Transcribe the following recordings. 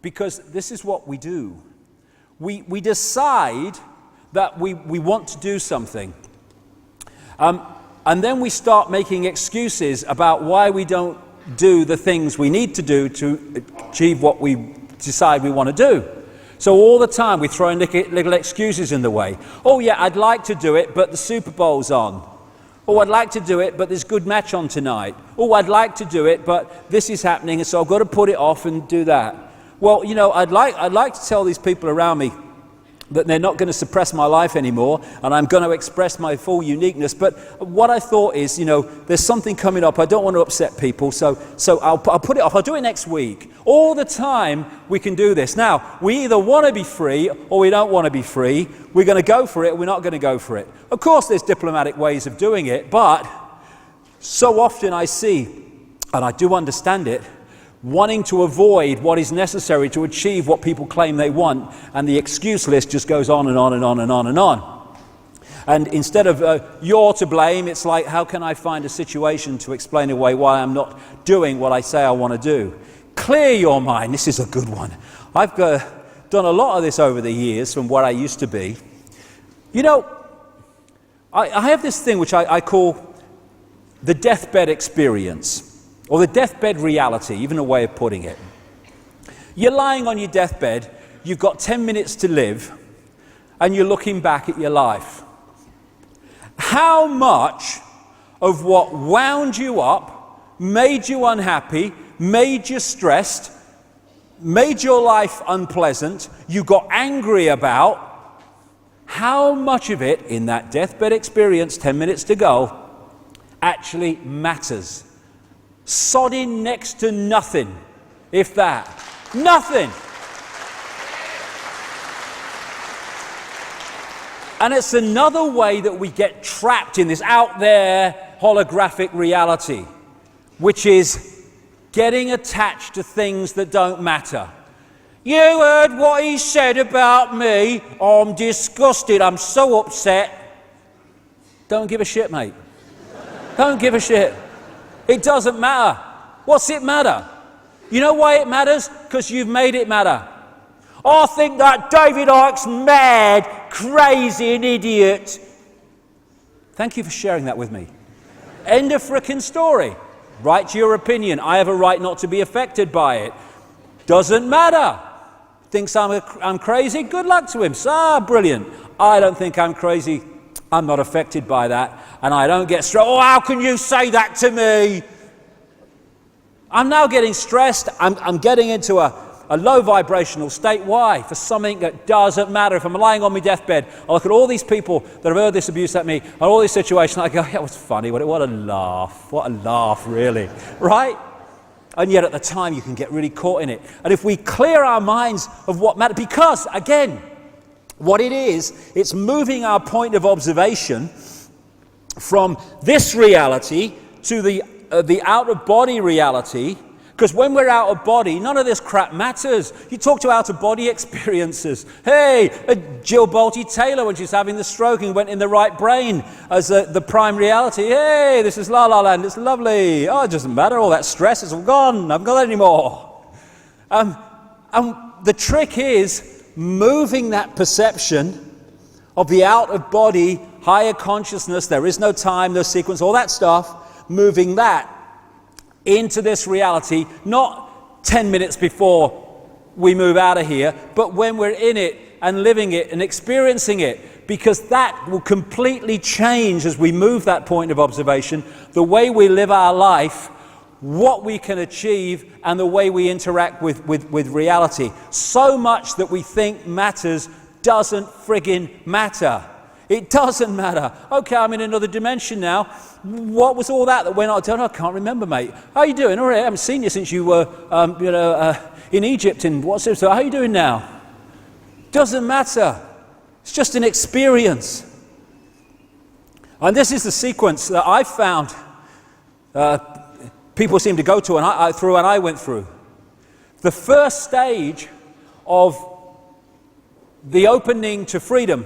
Because this is what we do. We decide that we want to do something. And then we start making excuses about why we don't do the things we need to do to achieve what we decide we want to do. So all the time we throw in little excuses in the way. Oh yeah, I'd like to do it, but the Super Bowl's on. Oh, I'd like to do it, but there's a good match on tonight. Oh, I'd like to do it, but this is happening, and so I've got to put it off and do that. Well, you know, I'd like to tell these people around me that they're not going to suppress my life anymore, and I'm going to express my full uniqueness. But what I thought is, you know, there's something coming up. I don't want to upset people, so I'll put it off. I'll do it next week. All the time we can do this. Now, we either want to be free or we don't want to be free. We're going to go for it or we're not going to go for it. Of course, there's diplomatic ways of doing it, but so often I see, and I do understand it, wanting to avoid what is necessary to achieve what people claim they want, and the excuse list just goes on and on and on and on and on. And instead of you're to blame, it's like, how can I find a situation to explain away why I'm not doing what I say I want to do? Clear your mind. This is a good one. I've done a lot of this over the years from what I used to be. You know, I have this thing which I call the deathbed experience. Or the deathbed reality, even a way of putting it. You're lying on your deathbed, you've got 10 minutes to live, and you're looking back at your life. How much of what wound you up, made you unhappy, made you stressed, made your life unpleasant, you got angry about, how much of it in that deathbed experience, 10 minutes to go, actually matters? Sodding next to nothing, if that. Nothing. And it's another way that we get trapped in this out there holographic reality, which is getting attached to things that don't matter. You heard what he said about me? Oh, I'm disgusted. I'm so upset. Don't give a shit, mate. Don't give a shit. It doesn't matter. What's it matter? You know why it matters? Because you've made it matter. I think that David Icke's mad, crazy, an idiot. Thank you for sharing that with me. End of frickin' story. Write your opinion. I have a right not to be affected by it. Doesn't matter. Thinks I'm crazy? Good luck to him. Brilliant. I don't think I'm crazy. I'm not affected by that. And I don't get stressed. Oh, how can you say that to me? I'm now getting stressed. I'm getting into a low vibrational state. Why? For something that doesn't matter. If I'm lying on my deathbed, I look at all these people that have heard this abuse at me, and all these situations, I go, yeah, it was funny. What a laugh. What a laugh, really. Right? And yet at the time, you can get really caught in it. And if we clear our minds of what matters, because, again, what it is, it's moving our point of observation from this reality to the out-of-body reality, because when we're out of body, none of this crap matters. You talk to out-of-body experiences. Hey, Jill Bolte Taylor, when she's having the stroke and went in the right brain as the prime reality. Hey, this is La La Land, it's lovely. Oh, it doesn't matter, all that stress is all gone. I haven't got that anymore. And the trick is moving that perception of the out-of-body, higher consciousness, there is no time, no sequence, all that stuff, moving that into this reality, not 10 minutes before we move out of here, but when we're in it and living it and experiencing it, because that will completely change as we move that point of observation, the way we live our life, what we can achieve, and the way we interact with reality. So much that we think matters doesn't friggin' matter. It doesn't matter. Okay, I'm in another dimension now. What was all that went on? I don't know, I can't remember, mate. How are you doing? All right, I haven't seen you since you were, in Egypt. And what's it? So how are you doing now? Doesn't matter. It's just an experience. And this is the sequence that I found people seem to go to and I went through. The first stage of the opening to freedom,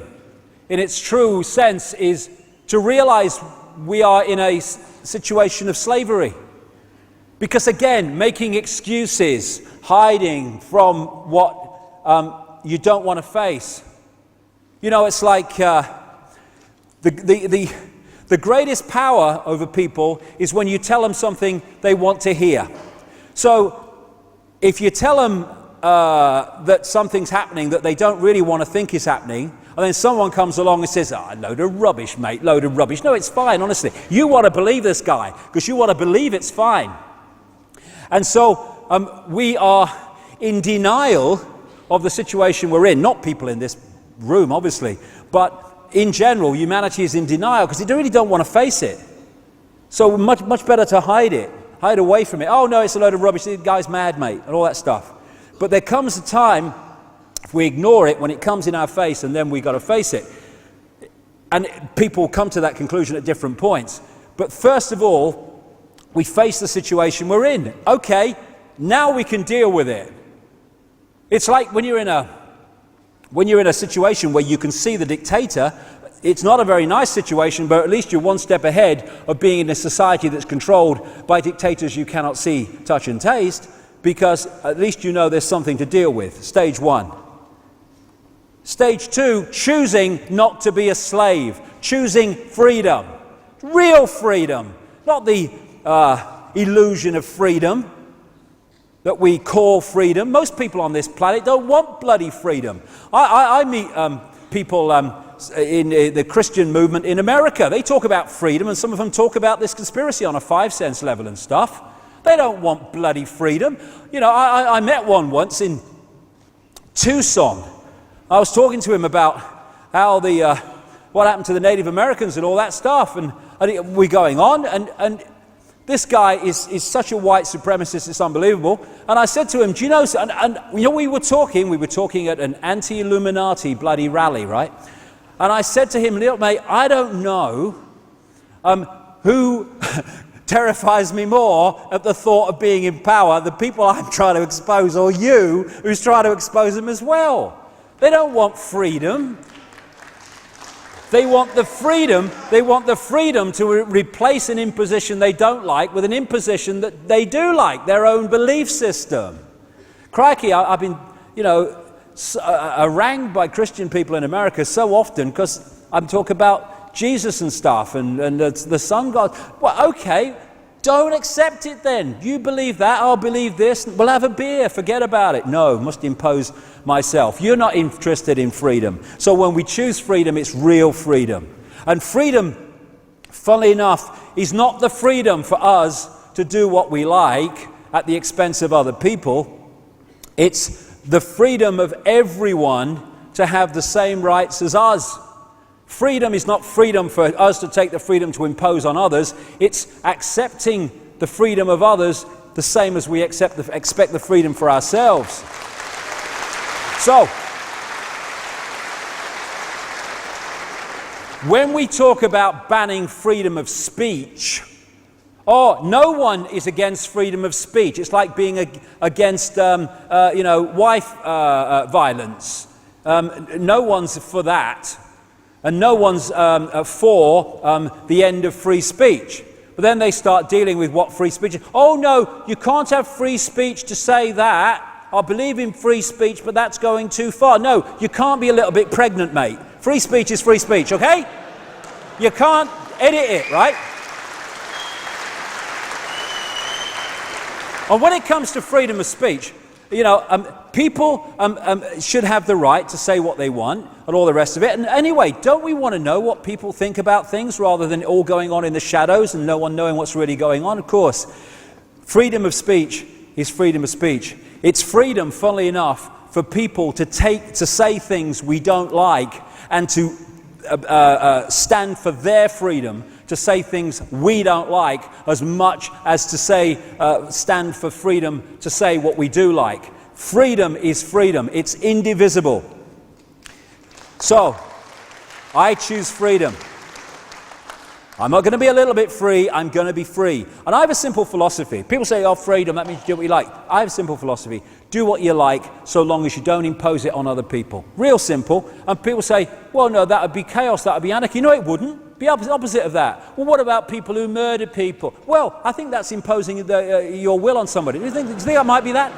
in its true sense, is to realize we are in a situation of slavery. Because again, making excuses, hiding from what you don't want to face. You know, it's like the greatest power over people is when you tell them something they want to hear. So if you tell them that something's happening that they don't really want to think is happening, and then someone comes along and says, load of rubbish, mate, load of rubbish. No, it's fine, honestly. You want to believe this guy because you want to believe it's fine. And so we are in denial of the situation we're in. Not people in this room, obviously, but in general, humanity is in denial because they really don't want to face it. So much better to hide it, hide away from it. Oh no, it's a load of rubbish, the guy's mad, mate, and all that stuff. But there comes a time, if we ignore it, when it comes in our face, and then we got to face it. And people come to that conclusion at different points. But first of all, we face the situation we're in. Okay, now we can deal with it. It's like when you're in a situation where you can see the dictator. It's not a very nice situation, but at least you're one step ahead of being in a society that's controlled by dictators you cannot see, touch and taste, because at least you know there's something to deal with. Stage 1. Stage 2, choosing not to be a slave, choosing freedom, real freedom, not the illusion of freedom that we call freedom. Most people on this planet don't want bloody freedom. I meet people in the Christian movement in America. They talk about freedom, and some of them talk about this conspiracy on a 5 cents level and stuff. They don't want bloody freedom. You know, I met one once in Tucson. I was talking to him about how what happened to the Native Americans and all that stuff, and we're going on, and this guy is such a white supremacist, it's unbelievable. And I said to him, do you know, and you know, we were talking at an anti-Illuminati bloody rally, right? And I said to him, little mate, I don't know who terrifies me more at the thought of being in power, the people I'm trying to expose, or you who's trying to expose them as well. They don't want freedom. They want the freedom to replace an imposition they don't like with an imposition that they do like, their own belief system. Crikey, I've been, harangued by Christian people in America so often because I'm talking about Jesus and stuff and the Son God. Well, okay, don't accept it then. You believe that, I'll believe this. We'll have a beer, forget about it. No, must impose myself. You're not interested in freedom. So when we choose freedom, it's real freedom. And freedom, funnily enough, is not the freedom for us to do what we like at the expense of other people. It's the freedom of everyone to have the same rights as us. Freedom is not freedom for us to take the freedom to impose on others. It's accepting the freedom of others the same as we expect the freedom for ourselves. So, when we talk about banning freedom of speech, no one is against freedom of speech. It's like being against, wife violence. No one's for that. And no one's for the end of free speech. But then they start dealing with what free speech is. Oh no, you can't have free speech to say that. I believe in free speech, but that's going too far. No, you can't be a little bit pregnant, mate. Free speech is free speech, okay? You can't edit it, right? And when it comes to freedom of speech, people should have the right to say what they want and all the rest of it. And anyway, don't we want to know what people think about things rather than all going on in the shadows and no one knowing what's really going on? Of course, freedom of speech is freedom of speech. It's freedom, funnily enough, for people to say things we don't like and to stand for their freedom to say things we don't like as much as to say stand for freedom to say what we do like. Freedom is freedom. It's indivisible. So, I choose freedom. I'm not going to be a little bit free, I'm going to be free. And I have a simple philosophy. People say, freedom, that means you do what you like. I have a simple philosophy. Do what you like, so long as you don't impose it on other people. Real simple. And people say, well, no, that would be chaos, that would be anarchy. No, it wouldn't. Be opposite of that. Well, what about people who murder people? Well, I think that's imposing your will on somebody. Do you think that might be that?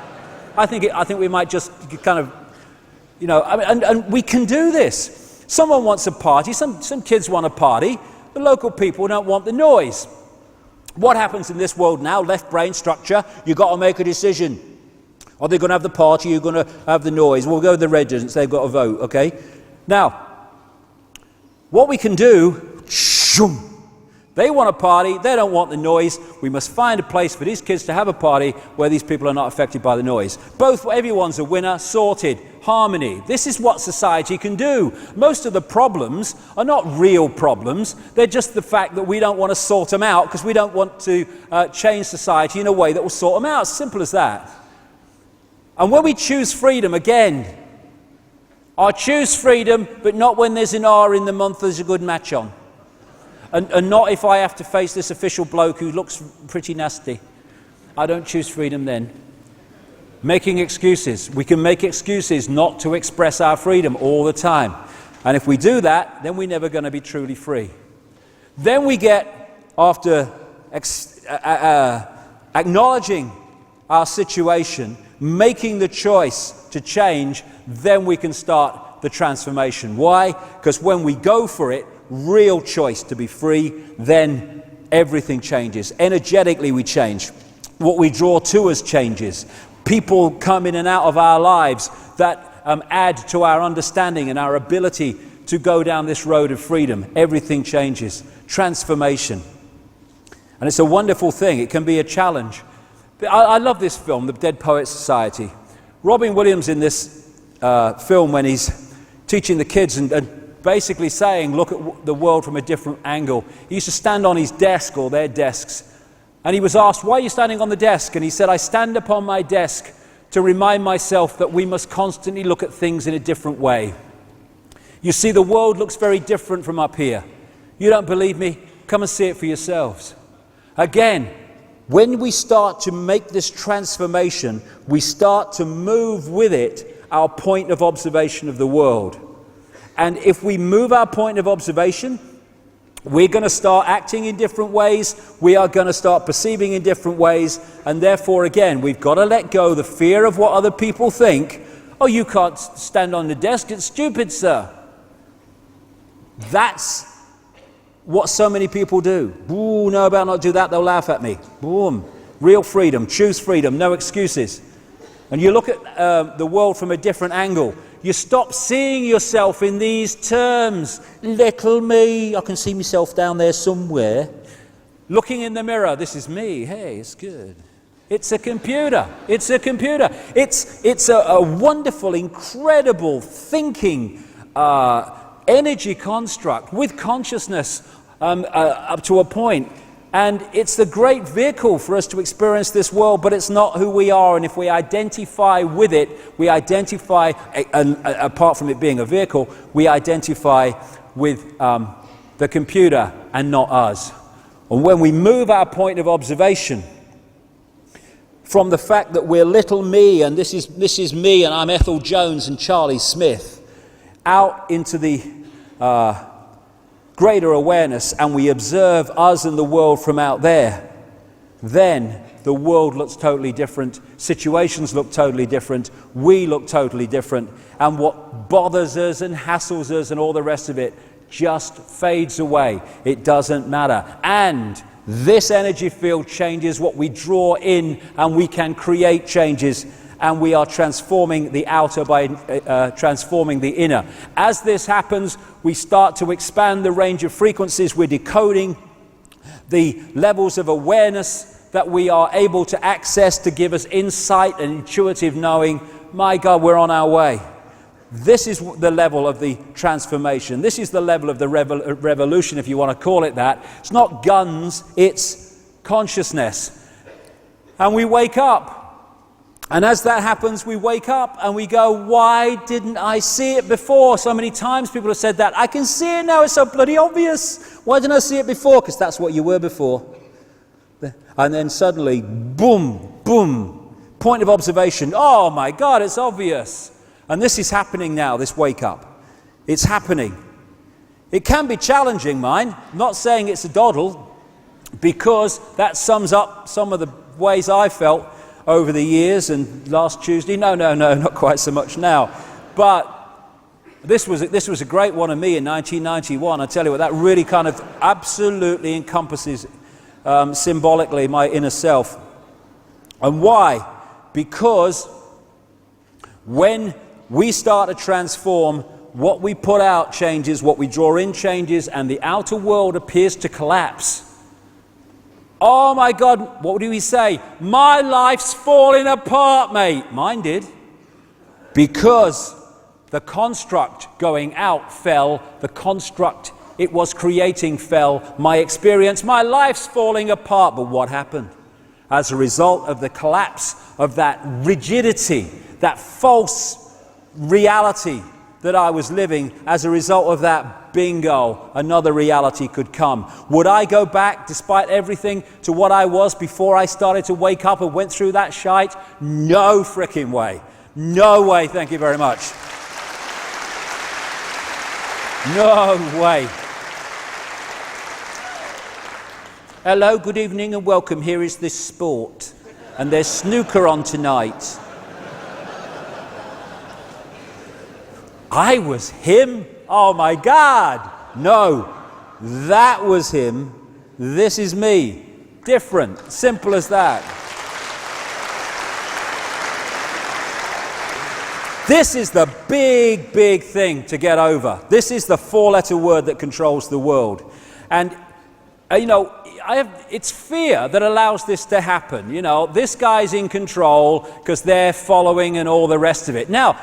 I think we might just kind of, and we can do this. Someone wants a party. Some kids want a party. The local people don't want the noise. What happens in this world now? Left brain structure. You've got to make a decision. Are they going to have the party? You're going to have the noise. We'll go with the residents. They've got to vote. Okay. Now, what we can do. They want a party. They don't want the noise. We must find a place for these kids to have a party where these people are not affected by the noise. Everyone's a winner. Sorted. Harmony. This is what society can do. Most of the problems are not real problems. They're just the fact that we don't want to sort them out because we don't want to change society in a way that will sort them out. Simple as that. And when we choose freedom, again, I choose freedom, but not when there's an R in the month there's a good match on. And not if I have to face this official bloke who looks pretty nasty. I don't choose freedom then. Making excuses. We can make excuses not to express our freedom all the time. And if we do that, then we're never going to be truly free. Then we get, after acknowledging our situation, making the choice to change, then we can start the transformation. Why? Because when we go for it, real choice to be free, then everything changes. Energetically we change. What we draw to us changes. People come in and out of our lives that add to our understanding and our ability to go down this road of freedom. Everything changes. Transformation. And it's a wonderful thing. It can be a challenge. I love this film, The Dead Poets Society. Robin Williams in this film, when he's teaching the kids and basically saying, look at the world from a different angle. He used to stand on his desk or their desks, and he was asked, why are you standing on the desk? And he said, I stand upon my desk to remind myself that we must constantly look at things in a different way. You see, the world looks very different from up here. You don't believe me? Come and see it for yourselves. Again, when we start to make this transformation, we start to move with it our point of observation of the world. And if we move our point of observation, we're going to start acting in different ways. We are going to start perceiving in different ways. And therefore, again, we've got to let go the fear of what other people think. Oh, you can't stand on the desk. It's stupid, sir. That's what so many people do. Ooh, no, I better not do that. They'll laugh at me. Boom. Real freedom. Choose freedom. No excuses. And you look at the world from a different angle. You stop seeing yourself in these terms. Little me. I can see myself down there somewhere. Looking in the mirror. This is me. Hey, it's good. It's a computer. It's a computer. It's a wonderful, incredible thinking energy construct with consciousness up to a point. And it's the great vehicle for us to experience this world, but it's not who we are. And if we identify with it, we identify, apart from it being a vehicle, we identify with the computer and not us. And when we move our point of observation from the fact that we're little me, and this is me, and I'm Ethel Jones and Charlie Smith, out into the greater awareness, and we observe us and the world from out there, then the world looks totally different, situations look totally different, we look totally different, and what bothers us and hassles us and all the rest of it just fades away. It doesn't matter. And this energy field changes what we draw in, and we can create changes, and we are transforming the outer by transforming the inner. As this happens, we start to expand the range of frequencies. We're decoding the levels of awareness that we are able to access to give us insight and intuitive knowing. My God, we're on our way. This is the level of the transformation. This is the level of the revolution, if you want to call it that. It's not guns, it's consciousness. And we wake up. And as that happens, we wake up and we go, why didn't I see it before? So many times people have said that. I can see it now, it's so bloody obvious. Why didn't I see it before? Because that's what you were before. And then suddenly, boom, boom, point of observation. Oh my God, it's obvious. And this is happening now, this wake up. It's happening. It can be challenging, mind. I'm not saying it's a doddle, because that sums up some of the ways I felt over the years. And last Tuesday, no, not quite so much now. But this was a great one of me in 1991. I tell you what, that really kind of absolutely encompasses symbolically my inner self. And why? Because when we start to transform, what we put out changes, what we draw in changes, and the outer world appears to collapse. Oh my God, what do we say? My life's falling apart, mate. Mine did. Because the construct going out fell, the construct it was creating fell, my experience, my life's falling apart. But what happened? As a result of the collapse of that rigidity, that false reality that I was living, as a result of that, bingo, another reality could come. Would I go back, despite everything, to what I was before I started to wake up and went through that shite? No frickin' way. No way, thank you very much. No way. Hello, good evening and welcome. Here is this sport. And there's snooker on tonight. I was him? Oh my God. No, that was him. This is me. Different. Simple as that. This is the big, big thing to get over. This is the four-letter word that controls the world. And, it's fear that allows this to happen. This guy's in control because they're following and all the rest of it. Now,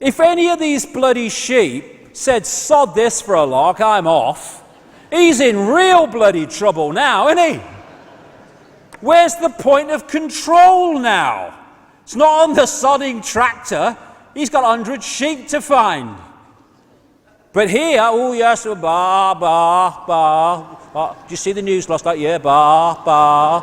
if any of these bloody sheep said, sod this for a lark, I'm off, he's in real bloody trouble now, isn't he? Where's the point of control now? It's not on the sodding tractor. He's got 100 sheep to find. But here, oh yes, bah. Did you see the news last night? Yeah, bah.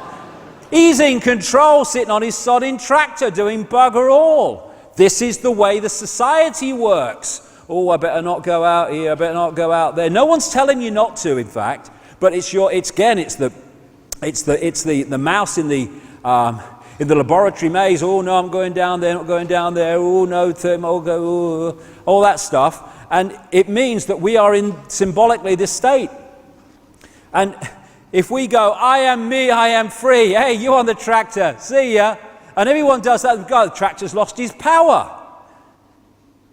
He's in control, sitting on his sodding tractor, doing bugger all. This is the way the society works. Oh, I better not go out here, I better not go out there. No one's telling you not to, in fact, but it's the mouse in the laboratory maze. Oh no, I'm going down there, not going down there. Oh no, all that stuff. And it means that we are in symbolically this state. And if we go, I am me, I am free. Hey, you on the tractor, see ya. And everyone does that. God, the tractor's lost his power.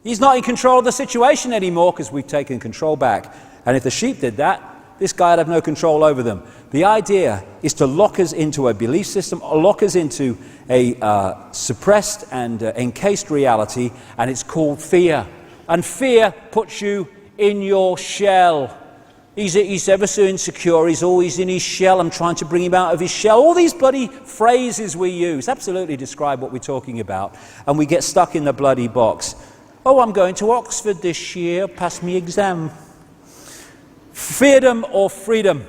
He's not in control of the situation anymore because we've taken control back. And if the sheep did that, this guy would have no control over them. The idea is to lock us into a belief system, lock us into a suppressed and encased reality, and it's called fear. And fear puts you in your shell. He's ever so insecure, he's always in his shell, I'm trying to bring him out of his shell. All these bloody phrases we use absolutely describe what we're talking about, and we get stuck in the bloody box. Oh, I'm going to Oxford this year, pass me exam. Feardom or freedom?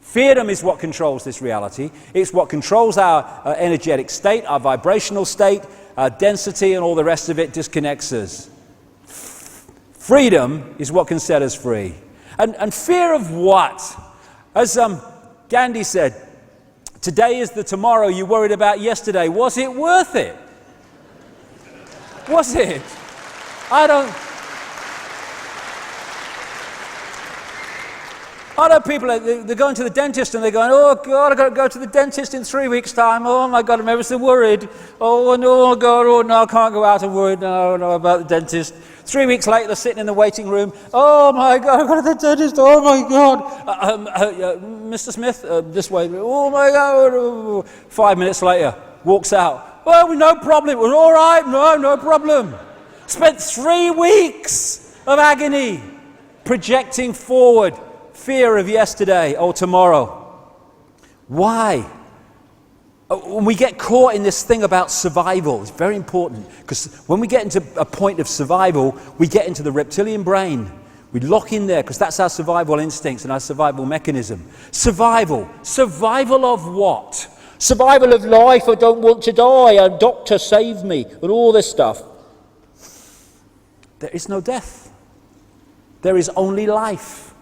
Feardom is what controls this reality. It's what controls our energetic state, our vibrational state, our density, and all the rest of it disconnects us. Freedom is what can set us free. And fear of what? As Gandhi said, today is the tomorrow you worried about yesterday. Was it worth it? Was it? I know people, they're going to the dentist and they're going, oh God, I've got to go to the dentist in 3 weeks' time. Oh my God, I'm ever so worried. Oh no, God, oh no, I can't go out and worried. No, about the dentist. 3 weeks later, they're sitting in the waiting room. Oh my God, I've got to the dentist. Oh my God. Mr. Smith, this way. Oh my God. 5 minutes later, walks out. Oh, no problem. It was all right. No problem. Spent 3 weeks of agony projecting forward fear of yesterday or tomorrow. Why? When we get caught in this thing about survival, it's very important, because when we get into a point of survival, we get into the reptilian brain. We lock in there because that's our survival instincts and our survival mechanism. Survival. Survival of what? Survival of life. I don't want to die. A doctor save me. And all this stuff. There is no death. There is only life.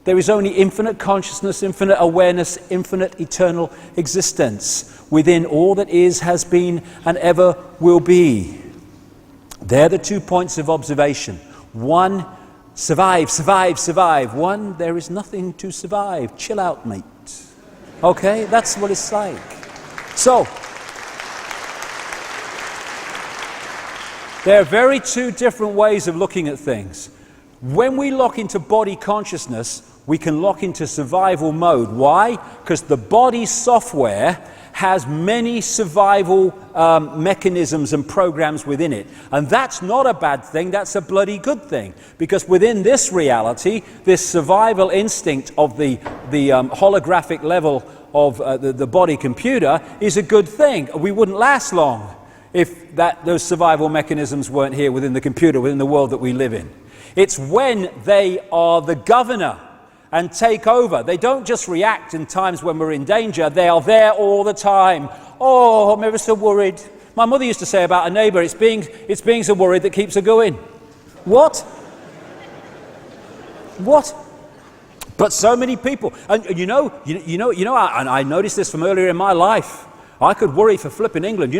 There is only infinite consciousness, infinite awareness, infinite eternal existence within all that is, has been, and ever will be. They're the 2 points of observation. One, survive, survive, survive. One, there is nothing to survive. Chill out, mate. Okay, that's what it's like. So, there are very two different ways of looking at things. When we lock into body consciousness, we can lock into survival mode. Why? Because the body software has many survival mechanisms and programs within it. And that's not a bad thing, that's a bloody good thing. Because within this reality, this survival instinct of the holographic level of the body computer is a good thing. We wouldn't last long if those survival mechanisms weren't here within the computer, within the world that we live in. It's when they are the governor and take over. They don't just react in times when we're in danger, they are there all the time. Oh, I'm ever so worried. My mother used to say about a neighbour, it's being so worried that keeps her going. What? What? But so many people, and I noticed this from earlier in my life. I could worry for flipping England.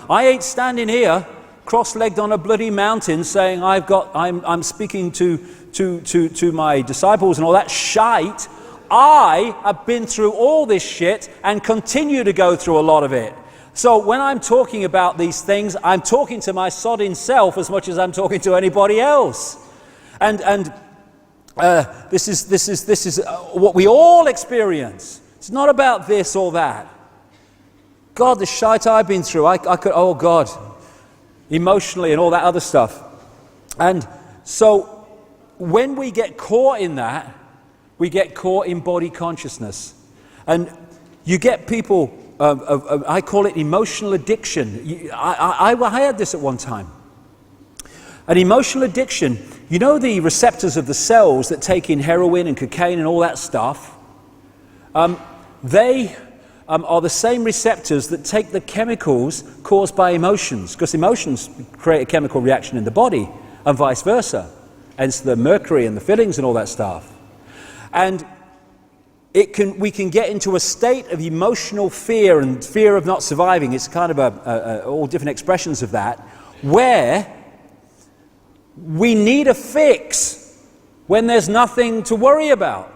I ain't standing here cross-legged on a bloody mountain saying I'm speaking to my disciples and all that shite. I have been through all this shit and continue to go through a lot of it. So when I'm talking about these things, I'm talking to my sodding self as much as I'm talking to anybody else. And this is what we all experience. It's not about this or that. God, the shite I've been through, I could, oh God, emotionally and all that other stuff. And so when we get caught in that, we get caught in body consciousness. And you get people, I call it emotional addiction. I had this at one time. An emotional addiction, the receptors of the cells that take in heroin and cocaine and all that stuff, they are the same receptors that take the chemicals caused by emotions, because emotions create a chemical reaction in the body and vice versa, hence the mercury and the fillings and all that stuff. And we can get into a state of emotional fear and fear of not surviving. It's kind of all different expressions of that, where we need a fix when there's nothing to worry about.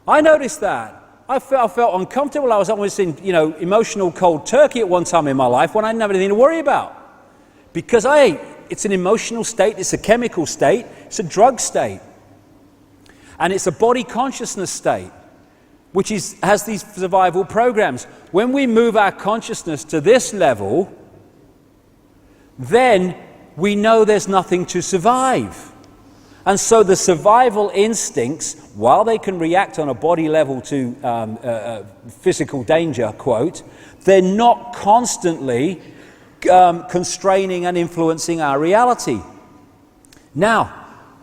I noticed that. I felt uncomfortable. I was almost in, emotional cold turkey at one time in my life when I didn't have anything to worry about. Because it's an emotional state, it's a chemical state, it's a drug state. And it's a body consciousness state, which has these survival programs. When we move our consciousness to this level, then we know there's nothing to survive. And so the survival instincts, while they can react on a body level to physical danger, quote, they're not constantly constraining and influencing our reality. Now,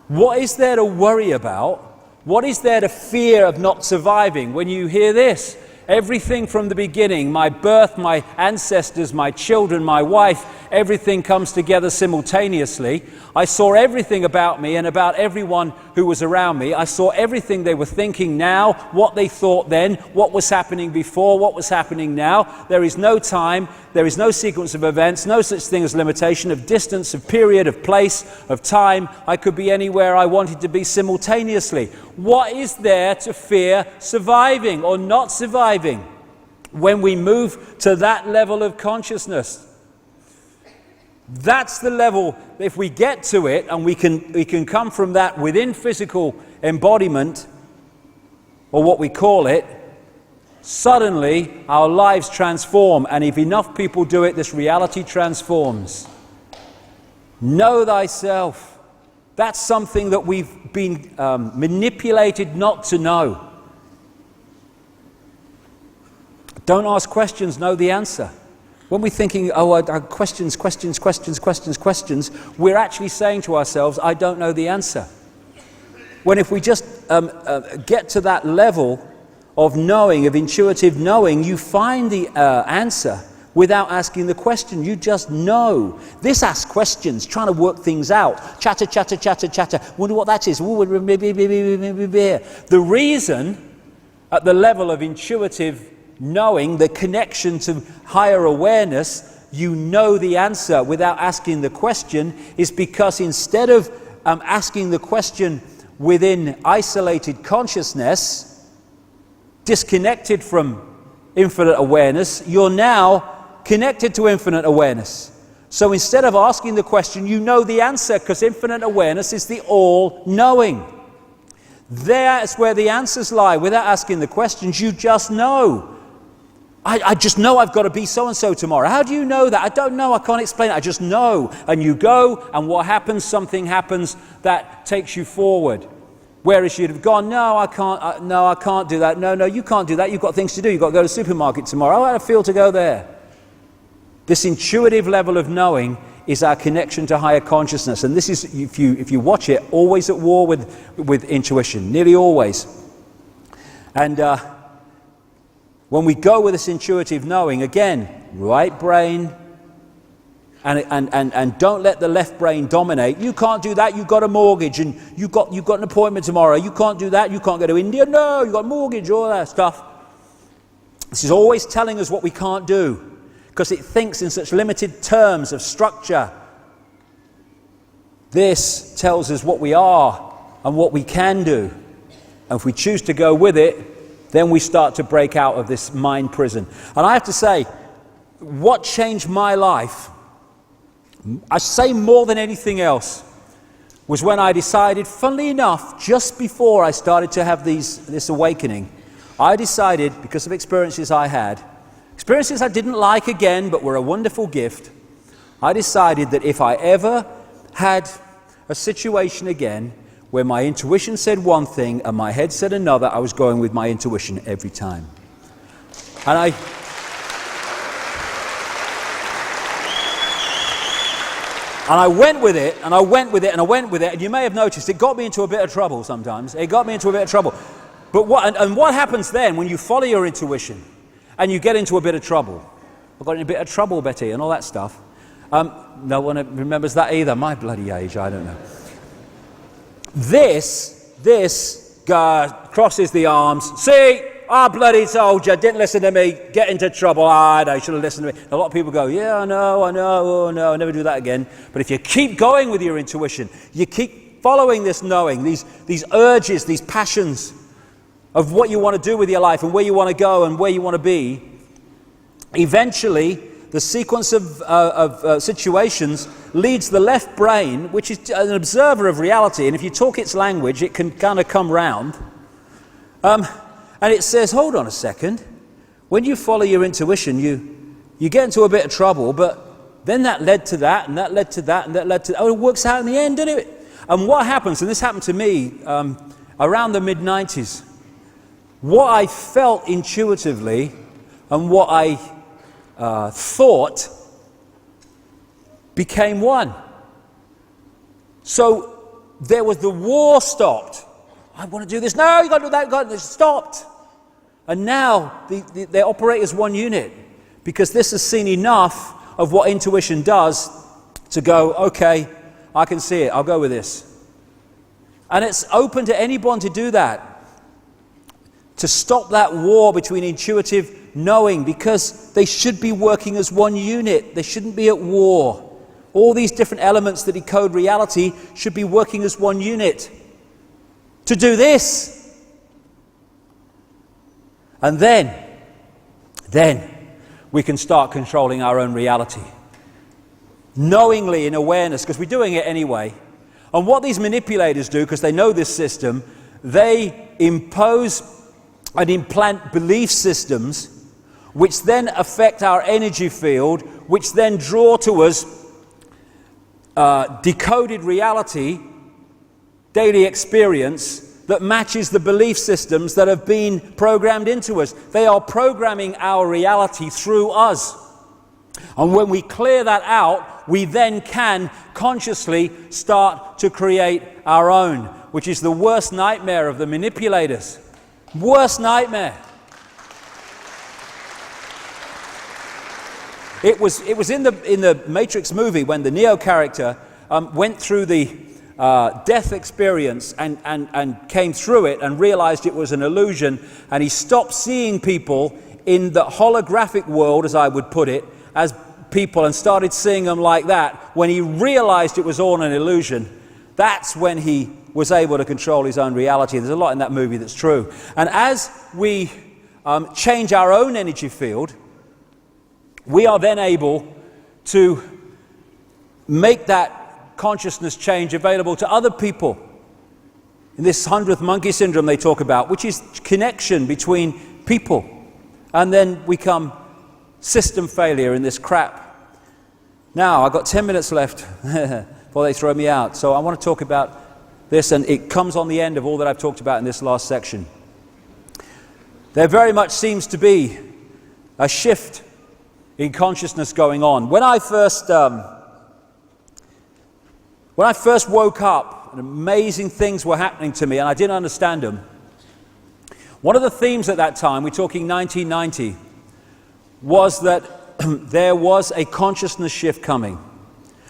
what is there to worry about? What is there to fear of not surviving when you hear this? Everything from the beginning, my birth, my ancestors, my children, my wife, everything comes together simultaneously. I saw everything about me and about everyone who was around me. I saw everything they were thinking now, what they thought then, what was happening before, what was happening now. There is no time, there is no sequence of events, no such thing as limitation of distance, of period, of place, of time. I could be anywhere I wanted to be simultaneously. What is there to fear surviving or not surviving when we move to that level of consciousness? That's the level, if we get to it, and we can come from that within physical embodiment, or what we call it, suddenly our lives transform. And if enough people do it, this reality transforms. Know thyself. That's something that we've been manipulated not to know. Don't ask questions, know the answer. When we're thinking, questions, we're actually saying to ourselves, I don't know the answer. When if we just get to that level of knowing, of intuitive knowing, you find the answer without asking the question. You just know. This asks questions, trying to work things out. Chatter, chatter, chatter, chatter. Wonder what that is. The reason, at the level of intuitive knowing, the connection to higher awareness, you know the answer without asking the question, is because instead of asking the question within isolated consciousness, disconnected from infinite awareness, you're now connected to infinite awareness. So instead of asking the question, you know the answer, because infinite awareness is the all-knowing. That's where the answers lie. Without asking the questions, you just know. I just know I've got to be so-and-so tomorrow. How do you know that? I don't know. I can't explain it. I just know. And you go, and what happens? Something happens that takes you forward. Whereas you'd have gone, no, I can't do that. No, you can't do that. You've got things to do. You've got to go to the supermarket tomorrow. How do I feel to go there? This intuitive level of knowing is our connection to higher consciousness. And this is, if you watch it, always at war with intuition. Nearly always. And when we go with this intuitive knowing, again, right brain, and don't let the left brain dominate. You can't do that, you've got a mortgage, and you've got an appointment tomorrow. You can't do that, you can't go to India. No, you've got a mortgage, all that stuff. This is always telling us what we can't do, because it thinks in such limited terms of structure. This tells us what we are and what we can do. And if we choose to go with it, then we start to break out of this mind prison. And I have to say, what changed my life, I say more than anything else, was when I decided, funnily enough, just before I started to have this awakening, I decided, because of experiences I had, experiences I didn't like again, but were a wonderful gift, I decided that if I ever had a situation again where my intuition said one thing and my head said another, I was going with my intuition every time. And I went with it, and I went with it, and I went with it, and you may have noticed it got me into a bit of trouble sometimes. It got me into a bit of trouble. But what happens then when you follow your intuition and you get into a bit of trouble? I got in a bit of trouble, Betty, and all that stuff. No one remembers that either. My bloody age, I don't know. This crosses the arms. See, I bloody told you, didn't listen to me, get into trouble. I know, you should have listened to me. A lot of people go, yeah, I know, oh no, I'll never do that again. But if you keep going with your intuition, you keep following this knowing, these urges, these passions of what you want to do with your life and where you want to go and where you want to be, eventually the sequence of situations leads the left brain, which is an observer of reality, and if you talk its language, it can kind of come round. And it says, hold on a second, when you follow your intuition, you get into a bit of trouble, but then that led to that, and that led to that, and that led to that. Oh, it works out in the end, doesn't it? And what happens, and this happened to me around the mid-90s, what I felt intuitively and what I thought became one. So there was the war stopped. I want to do this. No, you got to do that. You got to do this. Stopped. And now they operate as one unit, because this has seen enough of what intuition does to go, okay, I can see it. I'll go with this. And it's open to anyone to do that, to stop that war between intuitive knowing, because they should be working as one unit. They shouldn't be at war. All these different elements that decode reality should be working as one unit to do this. And then we can start controlling our own reality. Knowingly, in awareness, because we're doing it anyway. And what these manipulators do, because they know this system, they impose and implant belief systems which then affect our energy field, which then draw to us decoded reality, daily experience, that matches the belief systems that have been programmed into us. They are programming our reality through us. And when we clear that out, we then can consciously start to create our own, which is the worst nightmare of the manipulators. Worst nightmare. It was in the Matrix movie when the Neo character went through the death experience and came through it and realized it was an illusion, and he stopped seeing people in the holographic world, as I would put it, as people, and started seeing them like that. When he realized it was all an illusion, that's when he was able to control his own reality. There's a lot in that movie that's true. And as we change our own energy field, we are then able to make that consciousness change available to other people. In this 100th monkey syndrome they talk about, which is connection between people. And then we come system failure in this crap. Now, I've got 10 minutes left before they throw me out. So I want to talk about this, and it comes on the end of all that I've talked about in this last section. There very much seems to be a shift in consciousness going on. When I first woke up, amazing things were happening to me, and I didn't understand them. One of the themes at that time, we're talking 1990, was that there was a consciousness shift coming.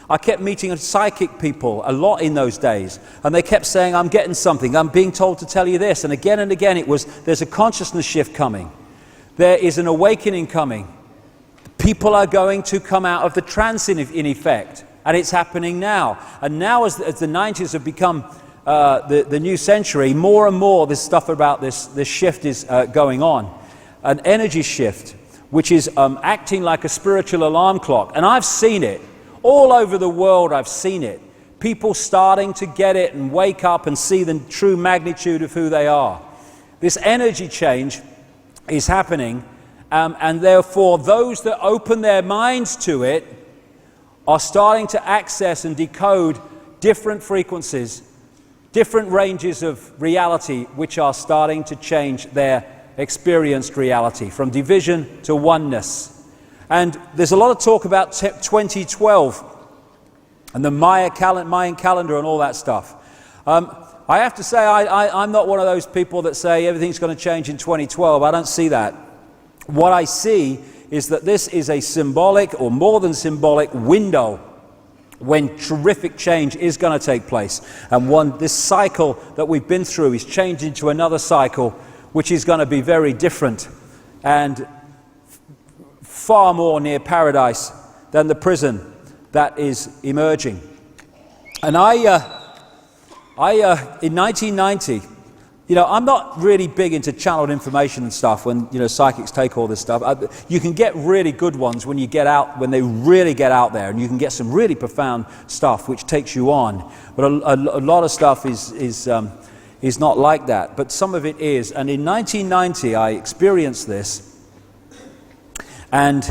I kept meeting psychic people a lot in those days, and they kept saying, I'm getting something, I'm being told to tell you this, and again it was, there's a consciousness shift coming. There is an awakening coming. People are going to come out of the trance in effect, and it's happening now. And now as the 90s have become the new century, more and more this stuff about this shift is going on. An energy shift, which is acting like a spiritual alarm clock. And I've seen it. All over the world I've seen it. People starting to get it and wake up and see the true magnitude of who they are. This energy change is happening, and therefore those that open their minds to it are starting to access and decode different frequencies, different ranges of reality, which are starting to change their experienced reality from division to oneness. And there's a lot of talk about 2012 and the Mayan calendar and all that stuff. I have to say I'm not one of those people that say everything's going to change in 2012. I don't see that. What I see is that this is a symbolic, or more than symbolic, window when terrific change is going to take place. And this cycle that we've been through is changed into another cycle, which is going to be very different and far more near paradise than the prison that is emerging. And in 1990, I'm not really big into channeled information and stuff when, psychics take all this stuff. You can get really good ones when they really get out there, and you can get some really profound stuff which takes you on. But a lot of stuff is not like that, but some of it is. And in 1990, I experienced this, and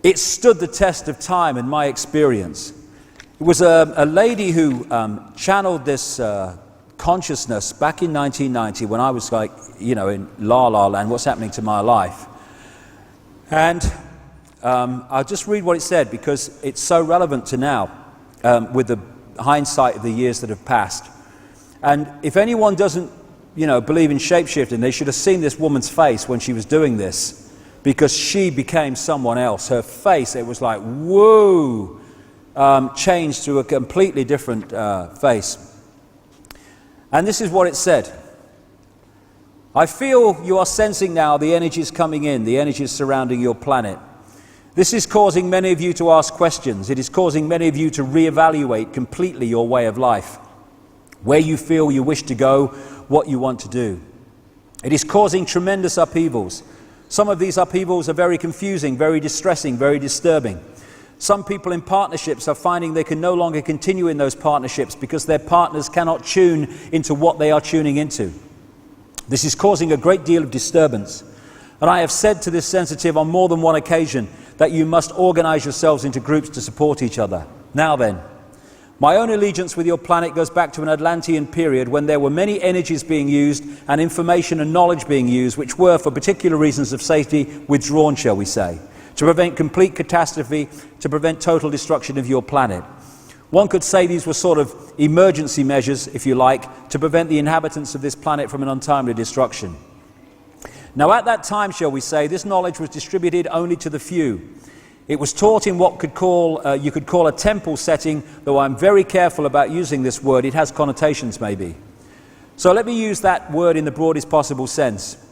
it stood the test of time in my experience. It was a lady who channeled this consciousness back in 1990 when I was in La La Land, what's happening to my life. And I'll just read what it said because it's so relevant to now with the hindsight of the years that have passed. And if anyone doesn't, believe in shapeshifting, they should have seen this woman's face when she was doing this, because she became someone else. Her face, it was like, whoa, changed to a completely different face. And this is what it said. I feel you are sensing now the energies coming in, the energies surrounding your planet. This is causing many of you to ask questions. It is causing many of you to reevaluate completely your way of life, where you feel you wish to go, what you want to do. It is causing tremendous upheavals. Some of these upheavals are very confusing, very distressing, very disturbing. Some people in partnerships are finding they can no longer continue in those partnerships because their partners cannot tune into what they are tuning into. This is causing a great deal of disturbance. And I have said to this sensitive on more than one occasion that you must organize yourselves into groups to support each other. Now then, my own allegiance with your planet goes back to an Atlantean period when there were many energies being used and information and knowledge being used, which were, for particular reasons of safety, withdrawn, shall we say, to prevent complete catastrophe, to prevent total destruction of your planet. One could say these were sort of emergency measures, if you like, to prevent the inhabitants of this planet from an untimely destruction. Now at that time, shall we say, this knowledge was distributed only to the few. It was taught in what you could call a temple setting, though I'm very careful about using this word. It has connotations maybe. So let me use that word in the broadest possible sense.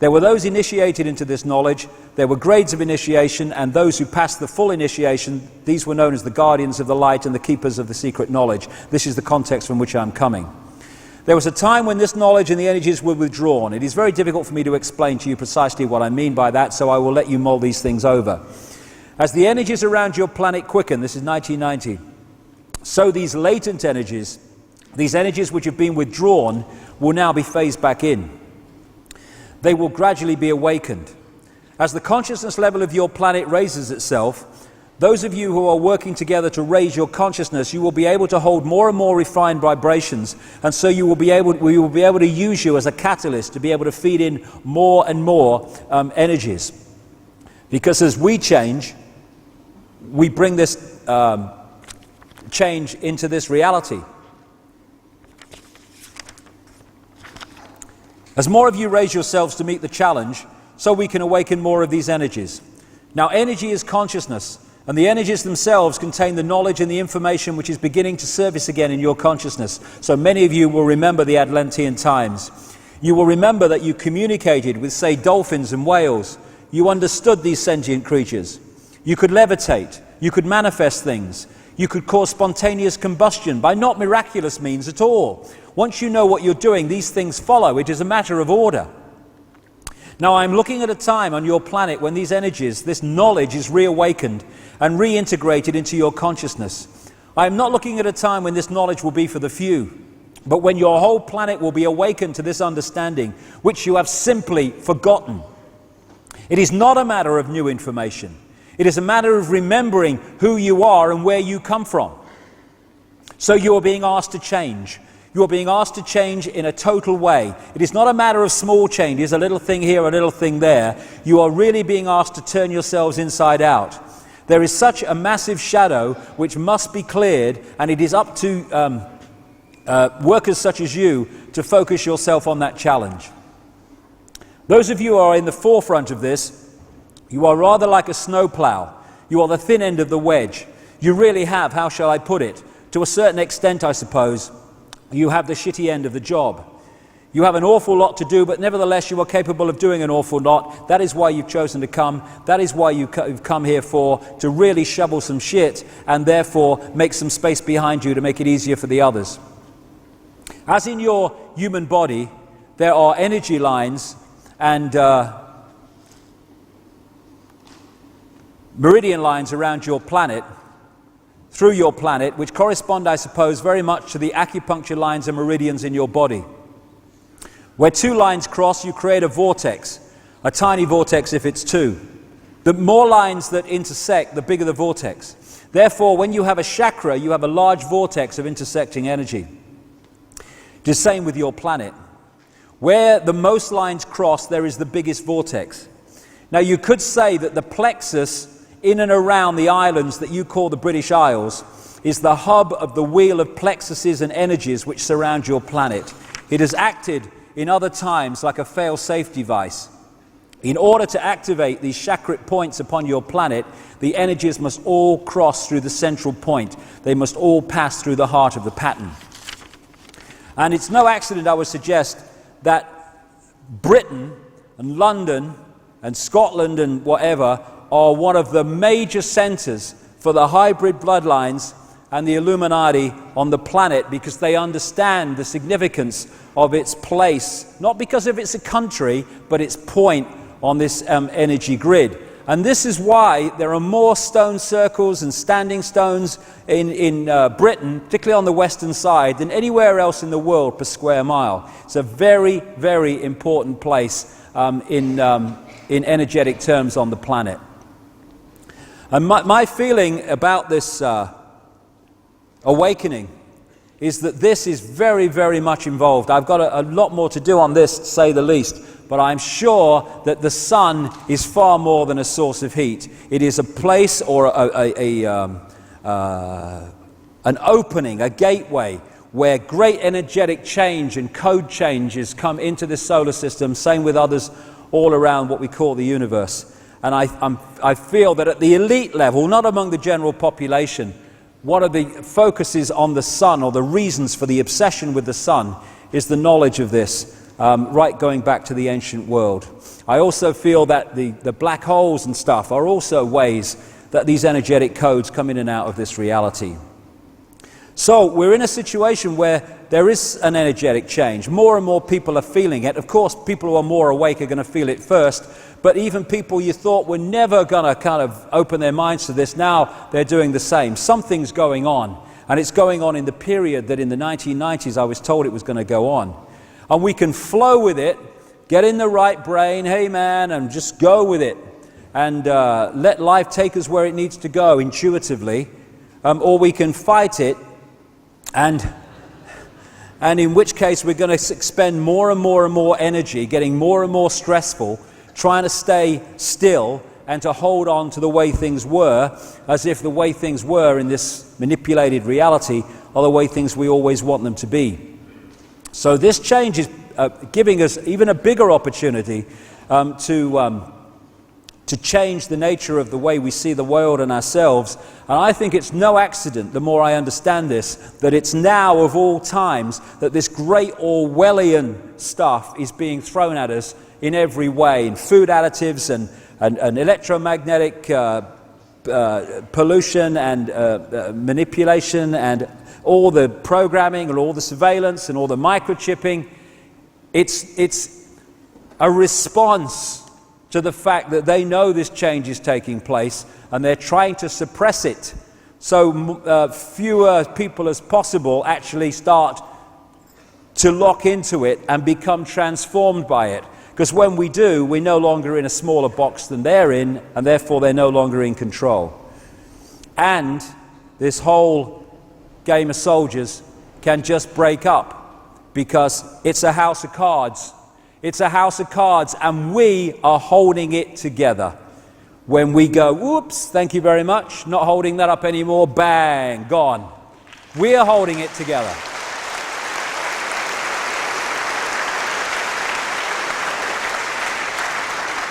There were those initiated into this knowledge, there were grades of initiation, and those who passed the full initiation. These were known as the guardians of the light and the keepers of the secret knowledge. This is the context from which I'm coming. There was a time when this knowledge and the energies were withdrawn. It is very difficult for me to explain to you precisely what I mean by that, so I will let you mull these things over. As the energies around your planet quicken, this is 1990, so these latent energies, these energies which have been withdrawn, will now be phased back in. They will gradually be awakened. As the consciousness level of your planet raises itself, those of you who are working together to raise your consciousness, you will be able to hold more and more refined vibrations, and so we will be able to use you as a catalyst to be able to feed in more and more energies. Because as we change, we bring this change into this reality. As more of you raise yourselves to meet the challenge, so we can awaken more of these energies. Now, energy is consciousness, and the energies themselves contain the knowledge and the information which is beginning to surface again in your consciousness. So many of you will remember the Atlantean times. You will remember that you communicated with, say, dolphins and whales. You understood these sentient creatures. You could levitate. You could manifest things. You could cause spontaneous combustion by not miraculous means at all. Once you know what you're doing, these things follow. It is a matter of order. Now, I'm looking at a time on your planet when these energies, this knowledge is reawakened and reintegrated into your consciousness. I am not looking at a time when this knowledge will be for the few, but when your whole planet will be awakened to this understanding, which you have simply forgotten. It is not a matter of new information. It is a matter of remembering who you are and where you come from. So you are being asked to change. You are being asked to change in a total way. It is not a matter of small changes, a little thing here, a little thing there. You are really being asked to turn yourselves inside out. There is such a massive shadow which must be cleared, and it is up to workers such as you to focus yourself on that challenge. Those of you who are in the forefront of this, you are rather like a snowplow. You are the thin end of the wedge. You really have, how shall I put it, to a certain extent, I suppose, you have the shitty end of the job. You have an awful lot to do, but nevertheless you are capable of doing an awful lot. That is why you've chosen to come. That is why you've come here for, to really shovel some shit and therefore make some space behind you to make it easier for the others. As in your human body, there are energy lines and meridian lines around your planet, through your planet, which correspond, I suppose, very much to the acupuncture lines and meridians in your body. Where two lines cross, you create a vortex, a tiny vortex if it's two. The more lines that intersect, the bigger the vortex. Therefore, when you have a chakra, you have a large vortex of intersecting energy. The same with your planet. Where the most lines cross, there is the biggest vortex. Now, you could say that the plexus in and around the islands that you call the British Isles is the hub of the wheel of plexuses and energies which surround your planet. It has acted in other times like a fail-safe device. In order to activate these chakric points upon your planet, the energies must all cross through the central point. They must all pass through the heart of the pattern. And it's no accident, I would suggest, that Britain and London and Scotland and whatever are one of the major centers for the hybrid bloodlines and the Illuminati on the planet, because they understand the significance of its place, not because of it's a country, but its point on this energy grid. And this is why there are more stone circles and standing stones in Britain, particularly on the western side, than anywhere else in the world per square mile. It's a very, very important place in energetic terms on the planet. And my feeling about this awakening is that this is very, very much involved. I've got a lot more to do on this, to say the least, but I'm sure that the sun is far more than a source of heat. It is a place or an opening, a gateway, where great energetic change and code changes come into the solar system, same with others all around what we call the universe. And I feel that at the elite level, not among the general population, one of the focuses on the sun, or the reasons for the obsession with the sun, is the knowledge of this, right going back to the ancient world. I also feel that the black holes and stuff are also ways that these energetic codes come in and out of this reality. So we're in a situation where there is an energetic change. More and more people are feeling it. Of course, people who are more awake are going to feel it first, but even people you thought were never going to kind of open their minds to this, now they're doing the same. Something's going on, and it's going on in the period that in the 1990s I was told it was going to go on. And we can flow with it, get in the right brain, hey man, and just go with it, and let life take us where it needs to go intuitively, or we can fight it, and in which case we're going to expend more and more and more energy, getting more and more stressful, trying to stay still and to hold on to the way things were, as if the way things were in this manipulated reality are the way things we always want them to be. So this change is giving us even a bigger opportunity to change the nature of the way we see the world and ourselves. And I think it's no accident, the more I understand this, that it's now of all times that this great Orwellian stuff is being thrown at us in every way, in food additives and electromagnetic pollution and manipulation, and all the programming and all the surveillance and all the microchipping. It's a response to the fact that they know this change is taking place, and they're trying to suppress it so fewer people as possible actually start to lock into it and become transformed by it. Because when we do, we're no longer in a smaller box than they're in, and therefore they're no longer in control. And this whole game of soldiers can just break up, because it's a house of cards. It's a house of cards, and we are holding it together. When we go, whoops, thank you very much, not holding that up anymore, bang, gone. We are holding it together.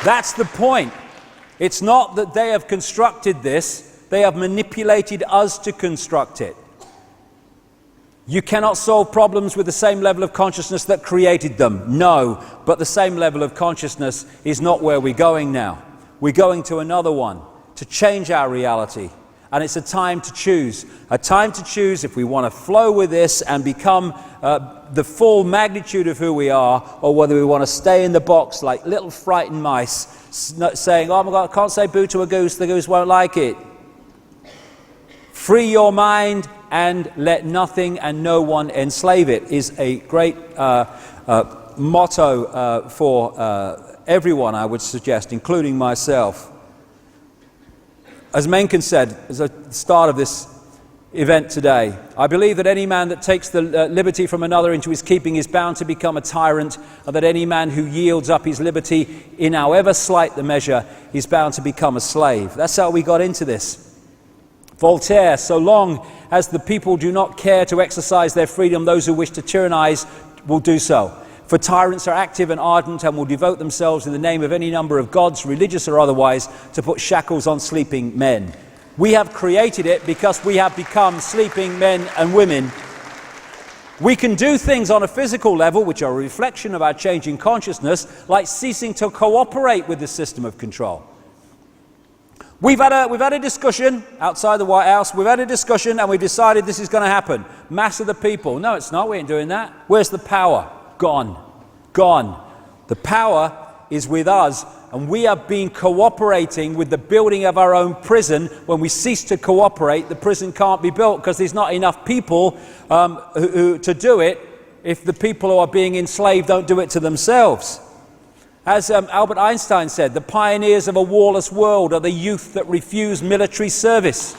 That's the point. It's not that they have constructed this, they have manipulated us to construct it. You cannot solve problems with the same level of consciousness that created them. No, but the same level of consciousness is not where we're going now. We're going to another one, to change our reality. And it's a time to choose. A time to choose if we want to flow with this and become the full magnitude of who we are, or whether we want to stay in the box like little frightened mice, saying, oh my God, I can't say boo to a goose, the goose won't like it. Free your mind and let nothing and no one enslave it is a great motto for everyone, I would suggest, including myself. As Mencken said at the start of this event today, I believe that any man that takes the liberty from another into his keeping is bound to become a tyrant, and that any man who yields up his liberty, in however slight the measure, is bound to become a slave. That's how we got into this. Voltaire, so long as the people do not care to exercise their freedom, those who wish to tyrannize will do so. For tyrants are active and ardent, and will devote themselves in the name of any number of gods, religious or otherwise, to put shackles on sleeping men. We have created it because we have become sleeping men and women. We can do things on a physical level which are a reflection of our changing consciousness, like ceasing to cooperate with the system of control. We've had a discussion outside the White House. We've had a discussion and we've decided this is going to happen. Mass of the people. No, it's not. We ain't doing that. Where's the power? Gone. Gone. The power is with us, and we have been cooperating with the building of our own prison. When we cease to cooperate, the prison can't be built because there's not enough people to do it if the people who are being enslaved don't do it to themselves. As Albert Einstein said, the pioneers of a warless world are the youth that refuse military service.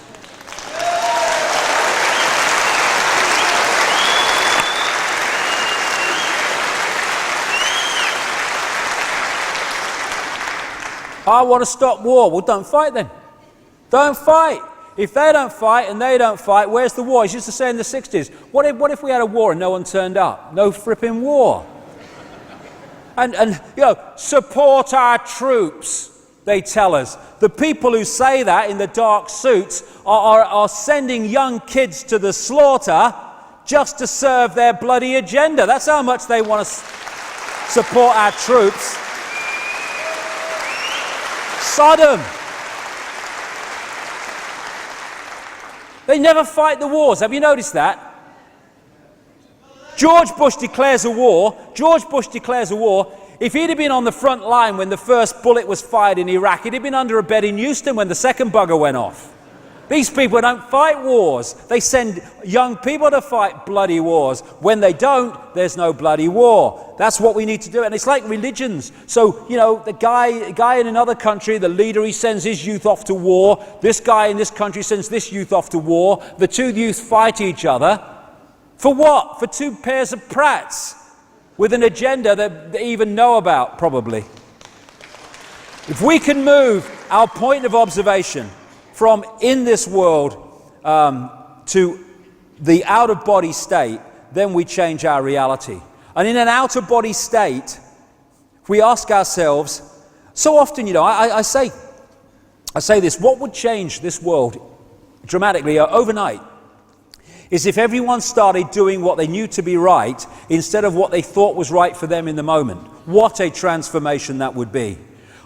I want to stop war. Well, don't fight then. Don't fight. If they don't fight and they don't fight, where's the war? He used to say in the 60s, what if we had a war and no one turned up? No fripping war. And support our troops. they tell us. The people who say that in the dark suits are sending young kids to the slaughter just to serve their bloody agenda. That's how much they want to support our troops. Sodom. They never fight the wars. Have you noticed that? George Bush declares a war. If he'd have been on the front line when the first bullet was fired in Iraq, he'd have been under a bed in Houston when the second bugger went off. These people don't fight wars. They send young people to fight bloody wars. When they don't, there's no bloody war. That's what we need to do. And it's like religions. So, the guy in another country, the leader, he sends his youth off to war. This guy in this country sends this youth off to war. The two youth fight each other. For what? For two pairs of prats with an agenda that they even know about, probably. If we can move our point of observation from in this world to the out-of-body state, then we change our reality. And in an out-of-body state, we ask ourselves, so often, I say this, what would change this world dramatically overnight is if everyone started doing what they knew to be right instead of what they thought was right for them in the moment. What a transformation that would be.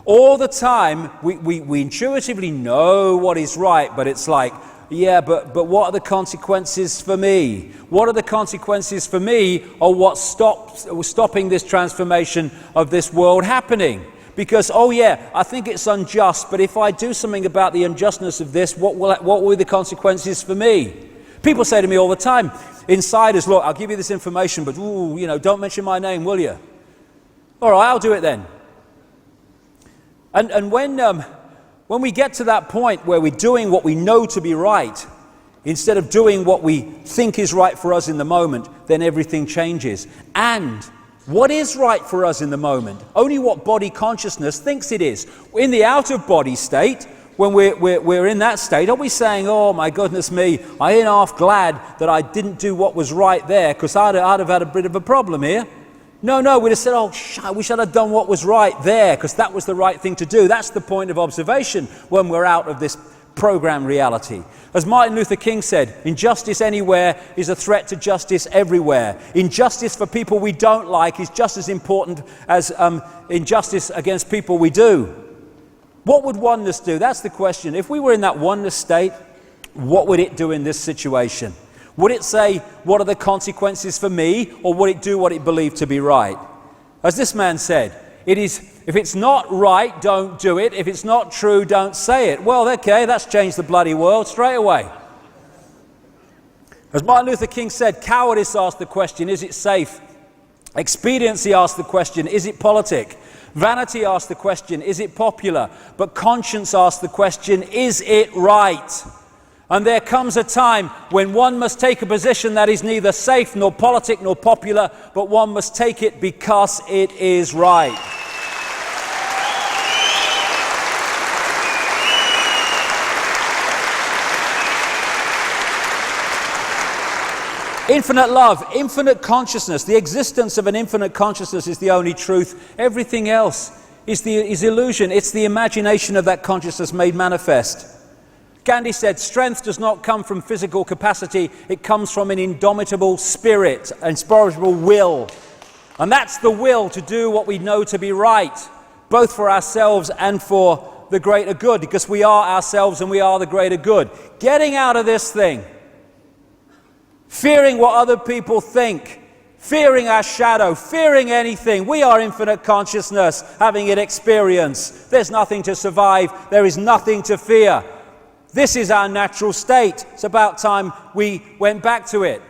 All the time, we intuitively know what is right, but it's like, yeah, but what are the consequences for me? What are the consequences for me, or what's stopping this transformation of this world happening? Because, I think it's unjust, but if I do something about the unjustness of this, what will be the consequences for me? People say to me all the time, insiders, look, I'll give you this information, but don't mention my name, will you? All right, I'll do it then. And when we get to that point where we're doing what we know to be right, instead of doing what we think is right for us in the moment, then everything changes. And what is right for us in the moment? Only what body consciousness thinks it is. In the out-of-body state, when we're in that state, are we saying, oh my goodness me, I ain't half glad that I didn't do what was right there, because I'd have had a bit of a problem here? No, we'd have said, we should have done what was right there, because that was the right thing to do. That's the point of observation when we're out of this program reality. As Martin Luther King said, injustice anywhere is a threat to justice everywhere. Injustice for people we don't like is just as important as injustice against people we do. What would oneness do? That's the question. If we were in that oneness state, what would it do in this situation? Would it say, what are the consequences for me, or would it do what it believed to be right? As this man said, if it's not right, don't do it. If it's not true, don't say it. Well, okay, that's changed the bloody world straight away. As Martin Luther King said, cowardice asked the question, is it safe? Expediency asked the question, is it politic? Vanity asked the question, is it popular? But conscience asked the question, is it right? And there comes a time when one must take a position that is neither safe nor politic nor popular, but one must take it because it is right. Infinite love, infinite consciousness. The existence of an infinite consciousness is the only truth. Everything else is illusion. It's the imagination of that consciousness made manifest. Gandhi said, strength does not come from physical capacity, it comes from an indomitable spirit, an inspirable will. And that's the will to do what we know to be right, both for ourselves and for the greater good, because we are ourselves and we are the greater good. Getting out of this thing, fearing what other people think, fearing our shadow, fearing anything. We are infinite consciousness, having it experience. There's nothing to survive, there is nothing to fear. This is our natural state. It's about time we went back to it.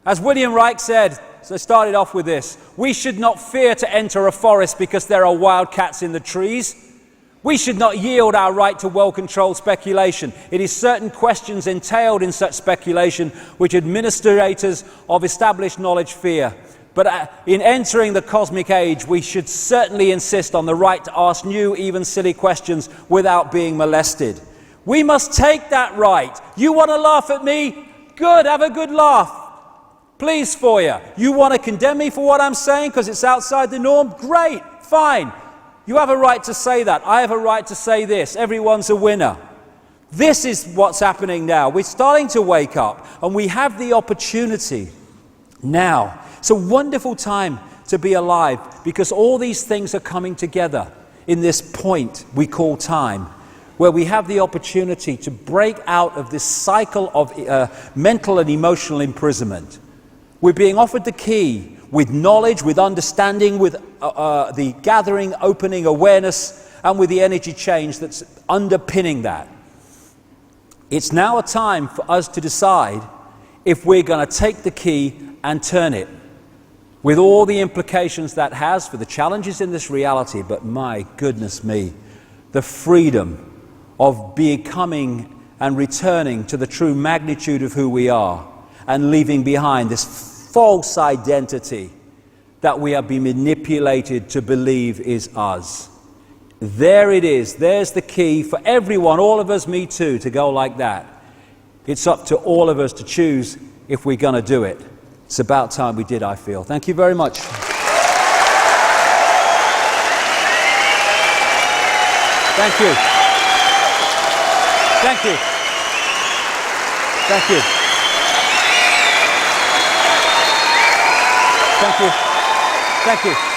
As William Reich said, so I started off with this, we should not fear to enter a forest because there are wildcats in the trees. We should not yield our right to well-controlled speculation. It is certain questions entailed in such speculation which administrators of established knowledge fear. But in entering the cosmic age, we should certainly insist on the right to ask new, even silly questions without being molested. We must take that right. You want to laugh at me? Good, have a good laugh. Please for you. You want to condemn me for what I'm saying because it's outside the norm? Great, fine. You have a right to say that. I have a right to say this. Everyone's a winner. This is what's happening now. We're starting to wake up, and we have the opportunity now. It's a wonderful time to be alive, because all these things are coming together in this point we call time, where we have the opportunity to break out of this cycle of mental and emotional imprisonment. We're being offered the key with knowledge, with understanding, with the gathering, opening awareness, and with the energy change that's underpinning that. It's now a time for us to decide if we're going to take the key and turn it, with all the implications that has for the challenges in this reality. But my goodness me, the freedom of becoming and returning to the true magnitude of who we are, and leaving behind this false identity that we have been manipulated to believe is us. There it is. There's the key for everyone, all of us, me too, to go like that. It's up to all of us to choose if we're going to do it. It's about time we did, I feel. Thank you very much. Thank you. Thank you. Thank you. Thank you. Thank you.